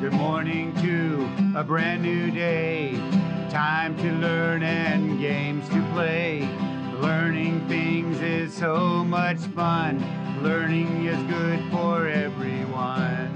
Good morning to a brand new day. Time to learn and games to play. Learning things is so much fun. Learning is good for everyone.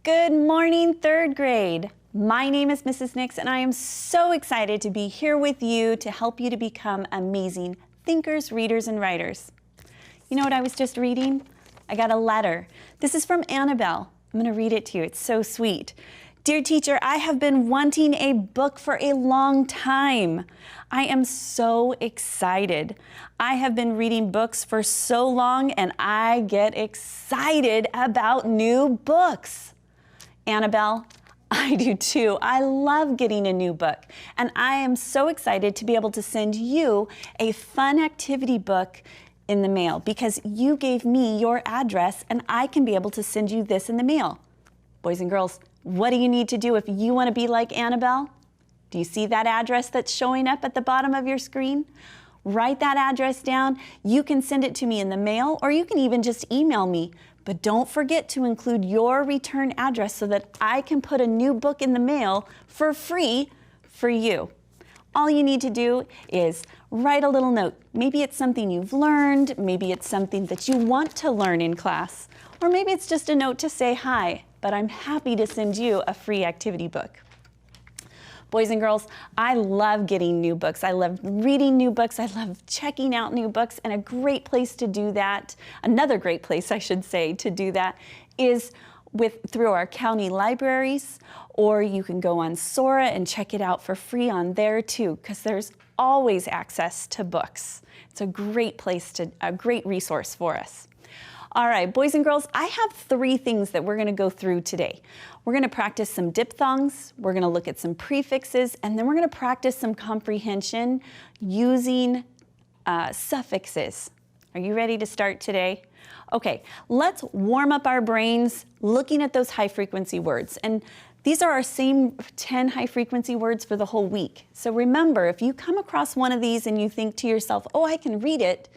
Good morning, third grade. My name is Mrs. Nix, and I am so excited to be here with you to help you to become amazing thinkers, readers, and writers. You know what I was just reading? I got a letter. This is from Annabelle. I'm going to read it to you. It's so sweet. Dear teacher, I have been wanting a book for a long time. I am so excited. I have been reading books for so long, and I get excited about new books. Annabelle, I do too. I love getting a new book, and I am so excited to be able to send you a fun activity book in the mail because you gave me your address and I can be able to send you this in the mail. Boys and girls, what do you need to do if you want to be like Annabelle? Do you see that address that's showing up at the bottom of your screen? Write that address down. You can send it to me in the mail, or you can even just email me. But don't forget to include your return address so that I can put a new book in the mail for free for you. All you need to do is write a little note. Maybe it's something you've learned, maybe it's something that you want to learn in class, or maybe it's just a note to say hi, but I'm happy to send you a free activity book. Boys and girls, I love getting new books. I love reading new books. I love checking out new books, and a great place to do that, another great place I should say to do that, is through our county libraries, or you can go on Sora and check it out for free on there too, because there's always access to books. It's a great place a great resource for us. All right, boys and girls, I have 3 things that we're going to go through today. We're going to practice some diphthongs, we're going to look at some prefixes, and then we're going to practice some comprehension using suffixes. Are you ready to start today? Okay, let's warm up our brains looking at those high-frequency words. And these are our same 10 high-frequency words for the whole week. So remember, if you come across one of these and you think to yourself, oh, I can read it,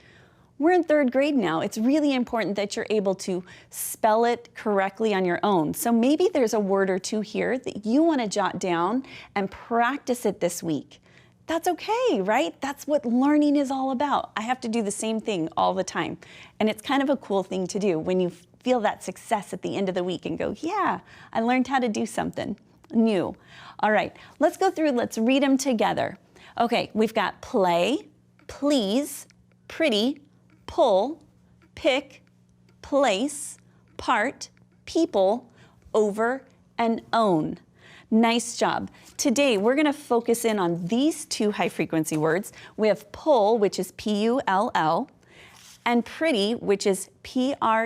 we're in 3rd grade now. It's really important that you're able to spell it correctly on your own. So maybe there's a word or two here that you want to jot down and practice it this week. That's okay, right? That's what learning is all about. I have to do the same thing all the time. And it's kind of a cool thing to do when you feel that success at the end of the week and go, yeah, I learned how to do something new. All right, let's go through, let's read them together. Okay, we've got play, please, pretty, pull, pick, place, part, people, over, and own. Nice job. Today, we're going to focus in on these 2 high-frequency words. We have pull, which is P-U-L-L, and pretty, which is P-R-E-T-T-Y.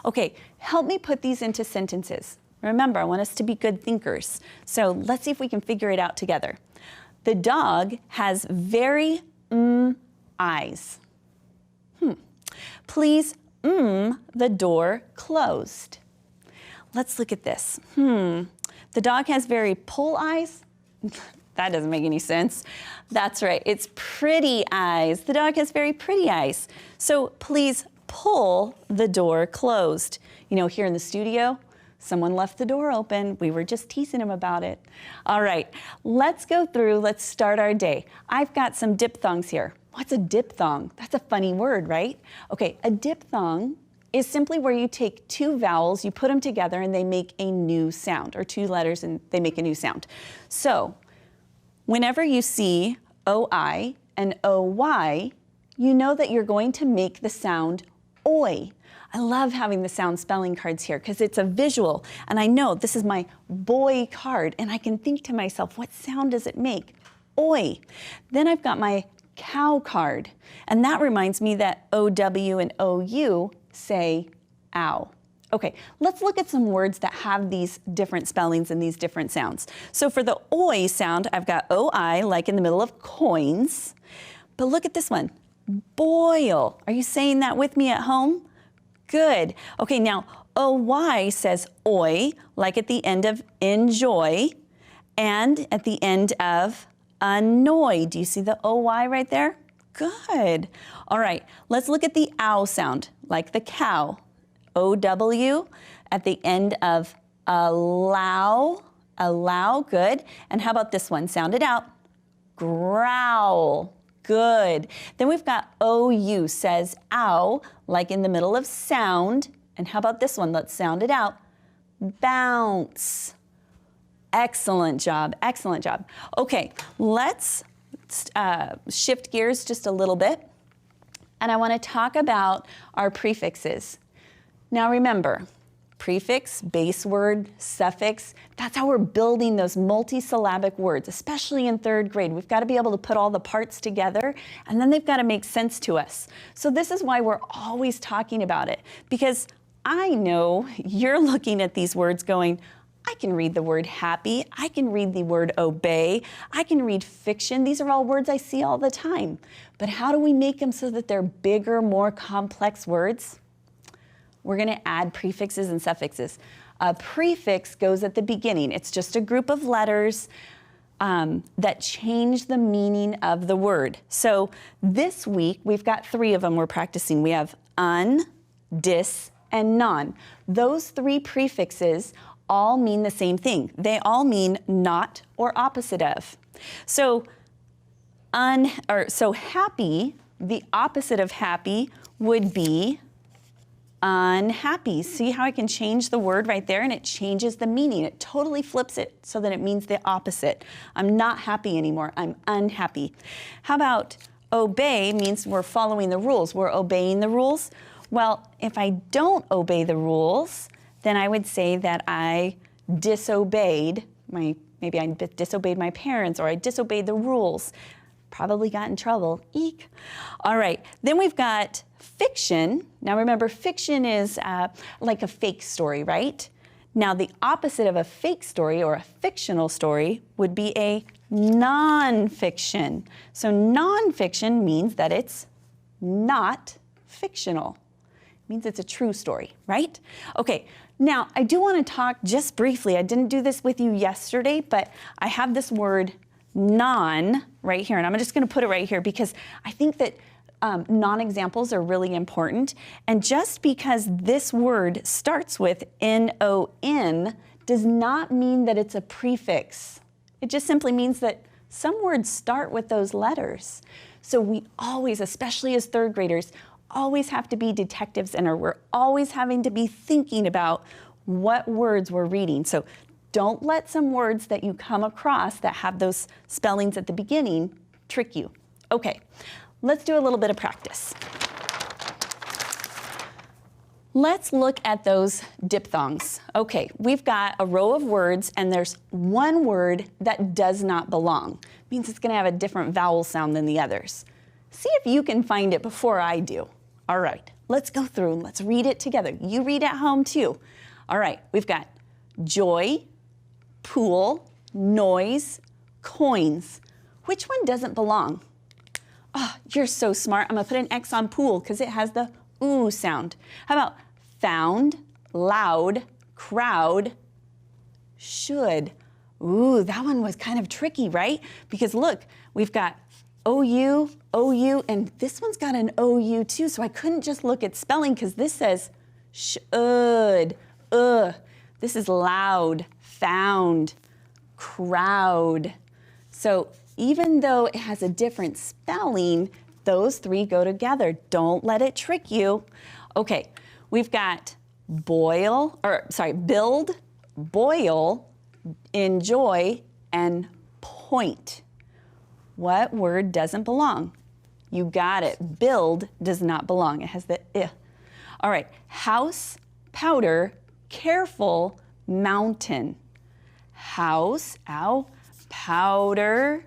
Okay, help me put these into sentences. Remember, I want us to be good thinkers. So let's see if we can figure it out together. The dog has very eyes. Please, the door closed. Let's look at this. The dog has very pull eyes. That doesn't make any sense. That's right, it's pretty eyes. The dog has very pretty eyes. So please pull the door closed. You know, here in the studio, someone left the door open. We were just teasing him about it. All right, let's go through, let's start our day. I've got some diphthongs here. What's a diphthong? That's a funny word, right? Okay, a diphthong is simply where you take 2 vowels, you put them together, and they make a new sound, or 2 letters and they make a new sound. So, whenever you see O-I and O-Y, you know that you're going to make the sound oi. I love having the sound spelling cards here because it's a visual, and I know this is my boy card, and I can think to myself, what sound does it make? Oi. Then I've got my cow card, and that reminds me that O-W and O-U say ow. Okay, let's look at some words that have these different spellings and these different sounds. So for the oi sound, I've got O-I, like in the middle of coins, but look at this one, boil. Are you saying that with me at home? Good. Okay, now OY says oi, like at the end of enjoy, and at the end of annoy. Do you see the OY right there? Good. All right, let's look at the ow sound, like the cow. OW at the end of allow, good. And how about this one? Sound it out. Growl, good. Then we've got OU, says ow, like in the middle of sound. And how about this one? Let's sound it out. Bounce. Excellent job, excellent job. Okay, let's shift gears just a little bit. And I want to talk about our prefixes. Now remember, prefix, base word, suffix, that's how we're building those multisyllabic words, especially in 3rd grade. We've got to be able to put all the parts together, and then they've got to make sense to us. So this is why we're always talking about it, because I know you're looking at these words going, I can read the word happy, I can read the word obey, I can read fiction. These are all words I see all the time. But how do we make them so that they're bigger, more complex words? We're going to add prefixes and suffixes. A prefix goes at the beginning. It's just a group of letters that change the meaning of the word. So this week, we've got 3 of them we're practicing. We have un, dis, and non. Those 3 prefixes all mean the same thing. They all mean not or opposite of. So happy, the opposite of happy would be unhappy. See how I can change the word right there and it changes the meaning. It totally flips it so that it means the opposite. I'm not happy anymore. I'm unhappy. How about obey means we're following the rules. We're obeying the rules. Well, if I don't obey the rules, then I would say that I disobeyed maybe I disobeyed my parents or I disobeyed the rules. Probably got in trouble. Eek. All right, then we've got fiction. Now remember, fiction is like a fake story, right? Now the opposite of a fake story or a fictional story would be a nonfiction. So nonfiction means that it's not fictional. It means it's a true story, right? Okay, now I do want to talk just briefly. I didn't do this with you yesterday, but I have this word non right here, and I'm just going to put it right here because I think that non-examples are really important. And just because this word starts with N-O-N does not mean that it's a prefix. It just simply means that some words start with those letters. So we always, especially as 3rd graders, always have to be detectives and we're always having to be thinking about what words we're reading. So don't let some words that you come across that have those spellings at the beginning trick you. Okay, let's do a little bit of practice. Let's look at those diphthongs. Okay, we've got a row of words and there's one word that does not belong. It means it's going to have a different vowel sound than the others. See if you can find it before I do. All right, let's go through and let's read it together. You read at home too. All right, we've got joy, pool, noise, coins. Which one doesn't belong? Oh, you're so smart. I'm going to put an X on pool because it has the ooh sound. How about found, loud, crowd, should? Ooh, that one was kind of tricky, right? Because look, we've got OU, OU, and this one's got an OU too, so I couldn't just look at spelling because this says should, This is loud, found, crowd. So even though it has a different spelling, those 3 go together. Don't let it trick you. Okay, we've got build, boil, enjoy, and point. What word doesn't belong? You got it. Build does not belong. It has the I. All right, house, powder, careful, mountain. House, ow, powder,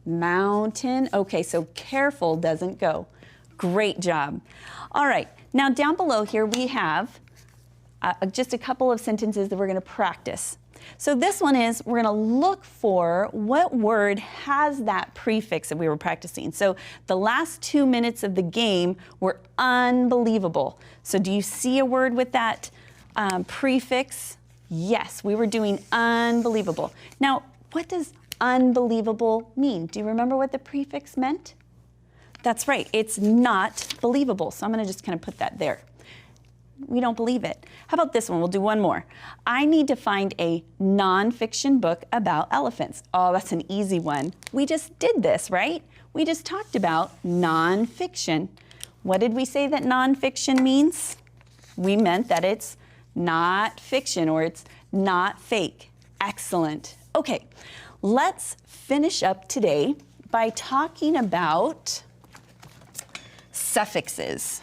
mountain. Okay, so careful doesn't go. Great job. All right, now down below here we have just a couple of sentences that we're going to practice. So this one is, we're going to look for what word has that prefix that we were practicing. So the last 2 minutes of the game were unbelievable. So do you see a word with that Prefix, yes, we were doing unbelievable. Now, what does unbelievable mean? Do you remember what the prefix meant? That's right, it's not believable. So I'm going to just kind of put that there. We don't believe it. How about this one? We'll do one more. I need to find a nonfiction book about elephants. Oh, that's an easy one. We just did this, right? We just talked about nonfiction. What did we say that nonfiction means? We meant that it's not fiction or it's not fake. Excellent. Okay, let's finish up today by talking about suffixes.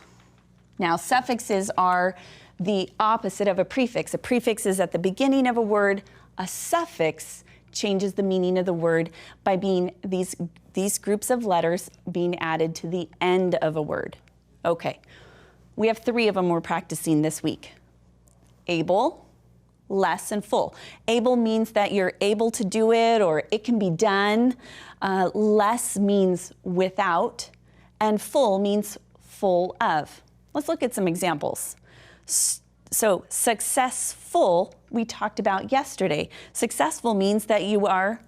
Now, suffixes are the opposite of a prefix. A prefix is at the beginning of a word. A suffix changes the meaning of the word by being these groups of letters being added to the end of a word. Okay, we have 3 of them we're practicing this week. Able, less, and full. Able means that you're able to do it or it can be done. Less means without, and full means full of. Let's look at some examples. So successful, we talked about yesterday. Successful means that you are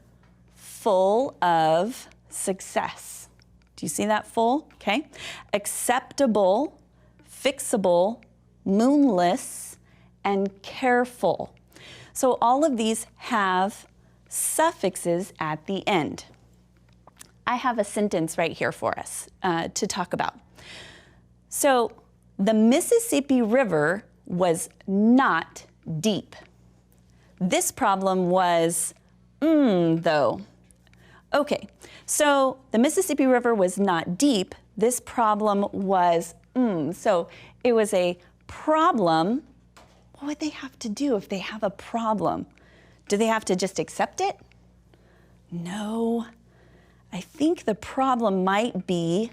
full of success. Do you see that full? Okay. Acceptable, fixable, moonless, and careful. So all of these have suffixes at the end. I have a sentence right here for us to talk about. So the Mississippi River was not deep. This problem was though. Okay, so the Mississippi River was not deep. This problem was So it was a problem. What would they have to do if they have a problem? Do they have to just accept it? No. I think the problem might be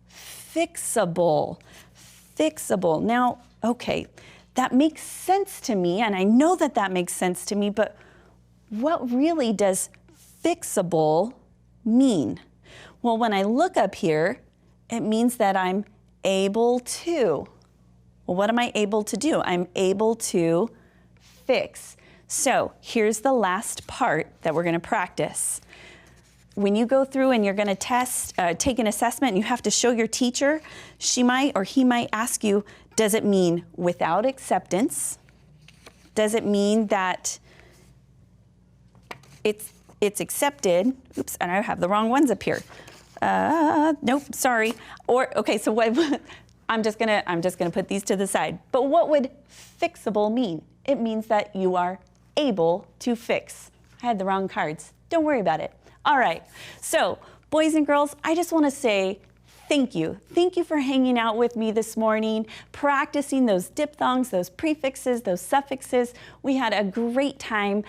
fixable. Fixable. Now, okay, that makes sense to me, and I know that that makes sense to me, but what really does fixable mean? Well, when I look up here, it means that I'm able to. Well, what am I able to do? I'm able to fix. So here's the last part that we're going to practice. When you go through and you're going to take an assessment, and you have to show your teacher, she might or he might ask you, does it mean without acceptance? Does it mean that it's accepted? Oops, and I have the wrong ones up here. Nope, sorry. Or okay, so what? I'm just gonna put these to the side. But what would fixable mean? It means that you are able to fix. I had the wrong cards. Don't worry about it. All right, so boys and girls, I just want to say thank you. Thank you for hanging out with me this morning, practicing those diphthongs, those prefixes, those suffixes. We had a great time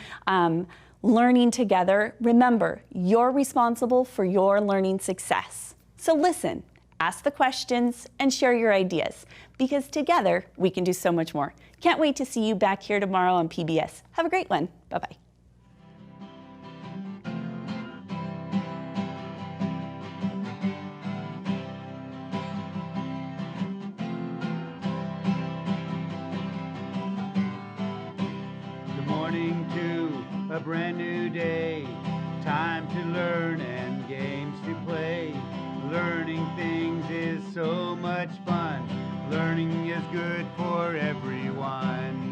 learning together. Remember, you're responsible for your learning success. So listen, ask the questions, and share your ideas, because together we can do so much more. Can't wait to see you back here tomorrow on PBS. Have a great one. Bye-bye. A brand new day, time to learn and games to play. Learning things is so much fun. Learning is good for everyone.